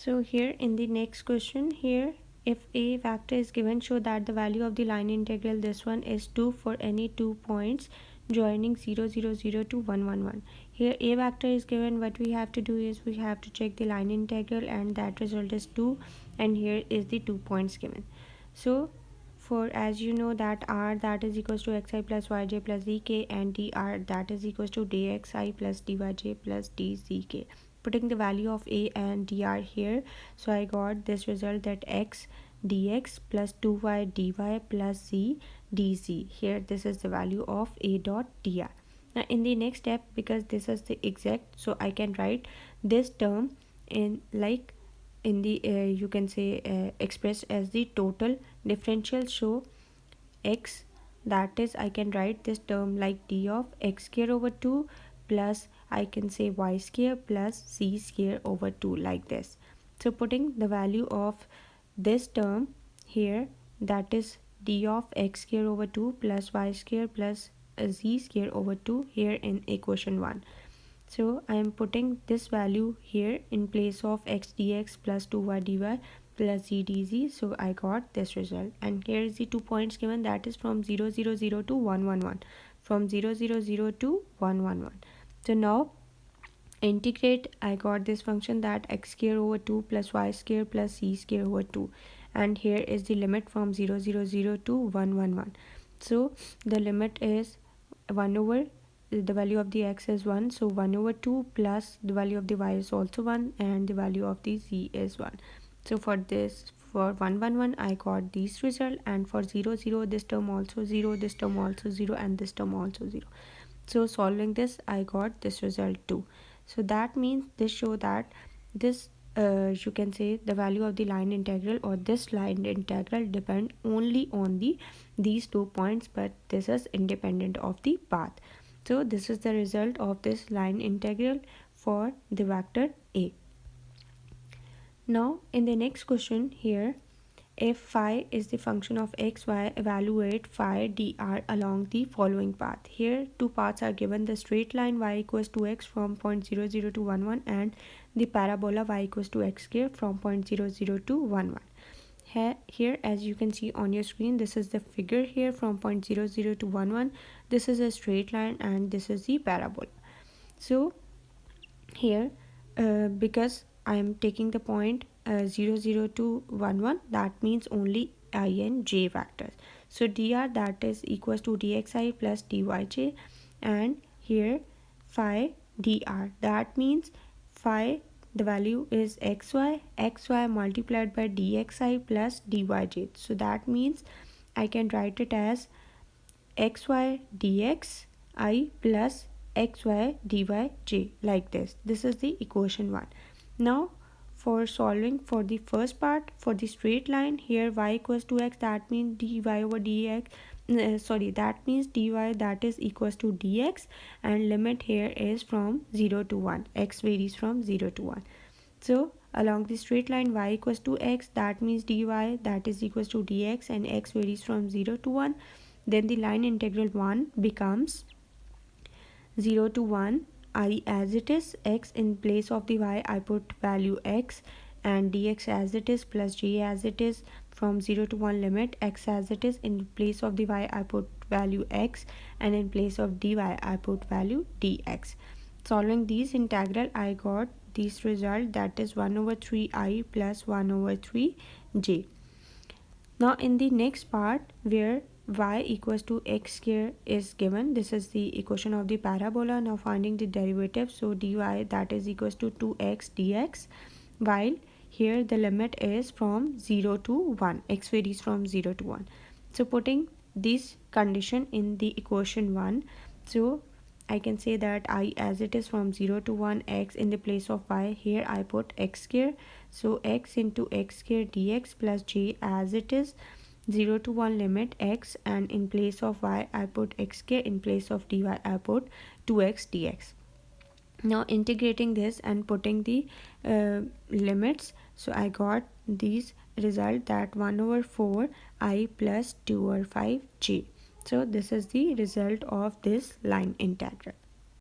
So here in the next question, here if a vector is given, show that the value of the line integral, this one, is 2 for any 2 points joining 0 0 0 to 1 1 1. Here a vector is given. What we have to do is we have to check the line integral, and that result is 2, and here is the 2 points given. So for, as you know, that r that is equals to xi plus yj plus zk, and dr that is equals to dxi plus dyj plus dzk. Putting the value of a and dr here, so I got this result, that x dx plus 2y dy plus z dz. Here this is the value of a dot dr. Now in the next step, because this is the exact, so I can write this term in like in the you can say expressed as the total differential. So x, that is, I can write this term like d of x square over 2 plus I can say y square plus c square over 2, like this. So putting the value of this term here, that is d of x square over 2 plus y square plus z square over 2 here in equation 1. So I am putting this value here in place of x dx plus 2y dy plus z dz. So I got this result, and here is the 2 points given, that is from 0 0 0 to 1 1 1, from 0 0 0 to 1 1 1. So now integrate, I got this function, that x square over 2 plus y square plus c square over 2, and here is the limit from 0 0 0 to 1 1 1. So the limit is 1 over, the value of the x is 1, so 1 over 2 plus the value of the y is also 1, and the value of the z is 1. So for this, for 1 1 1 I got this result, and for 0 0 this term also 0, this term also 0, and this term also 0. So solving this, I got this result too. So that means this show that this you can say the value of the line integral, or this line integral, depend only on these 2 points, but this is independent of the path. So this is the result of this line integral for the vector a. Now in the next question here, if phi is the function of x, y, evaluate phi dr along the following path. Here two paths are given, the straight line y equals to x from point 0 0 to 1 1, and the parabola y equals to x square from point 0 0 to 1 1. Here as you can see on your screen, this is the figure here from point 0 0 to 1 1. This is a straight line, and this is the parabola. So here because I am taking the point 0 0 to 1 1, that means only I and j vectors. So dr that is equals to dxi plus dyj, and here phi dr, that means phi, the value is xy multiplied by dxi plus dyj. So that means I can write it as xy dx I plus xy dyj, like this. This is the equation 1. Now for solving for the first part, for the straight line, here y equals to x, that means dy over dx, that means dy that is equals to dx, and limit here is from 0 to 1, x varies from 0 to 1. So along the straight line y equals to x, that means dy that is equals to dx, and x varies from 0 to 1. Then the line integral 1 becomes 0 to 1 I as it is, x in place of the y I put value x, and dx as it is plus j as it is. From 0 to 1 limit, x as it is, in place of the y I put value x, and in place of dy I put value dx. Solving these integral, I got this result, that is 1 over 3 I plus 1 over 3 j. Now in the next part, where y equals to x square is given, this is the equation of the parabola. Now finding the derivative, so dy that is equals to 2x dx, while here the limit is from 0 to 1, x varies from 0 to 1. So putting this condition in the equation 1, so I can say that I as it is from 0 to 1, x in the place of y, here I put x square, so x into x square dx plus j as it is, 0 to 1 limit x, and in place of y I put x square, in place of dy I put 2x dx. Now integrating this and putting the limits, so I got these result, that 1 over 4 I plus 2 over 5 j. So this is the result of this line integral.